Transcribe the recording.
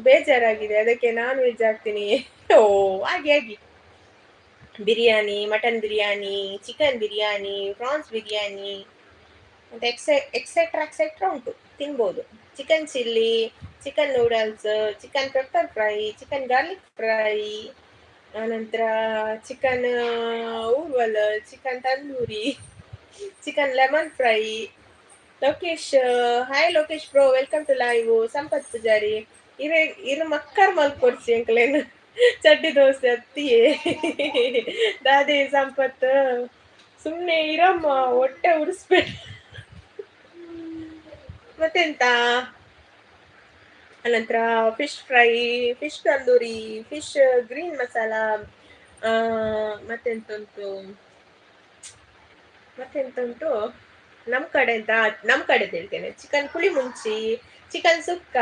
ಬೇಜಾರಾಗಿದೆ, ಅದಕ್ಕೆ non veg ಹಾಕ್ತೀನಿ. ಓ, ಹಾಗೆ ಆಗಿ biryani, mutton biryani, chicken biryani, prawns biryani, ಮತ್ತೆ ಎಕ್ಸೆಟ್ರಾ ಎಕ್ಸೆಟ್ರಾ ಉಂಟು, ತಿನ್ಬೋದು. Chicken chilli, chicken noodles, chicken pepper fry, chicken garlic fry, ಆನಂತರ ಚಿಕನ್ ಊರ್ವಲ್, chicken tandoori, chicken lemon fry. Lokesh, hi Lokesh bro, welcome to live. Sampath Pujari, ಇರು ಮಕ್ಕರ್ ಮಲ್ಕೊಡ್ಸಿ ಅಂಕಲೇನು ಚಡ್ಡಿ ದೋಸೆ ಅತ್ತಿಯೇ ದಾದಿ ಸಂಪತ್ ಸುಮ್ಮನೆ ಇರಮ್ಮ, ಹೊಟ್ಟೆ ಉರಿಸ್ಬೇಡ. ಮತ್ತೆಂತ, ಅನಂತರ fish fry, fish tandoori, fish green masala, ಮತ್ತೆಂತ ಉಂಟು ನಮ್ಮ ಕಡೆ ಅಂತ ಹೇಳ್ತೇನೆ, ಚಿಕನ್ ಪುಳಿ ಮುಂಚಿ, ಚಿಕನ್ ಸುಕ್ಕ,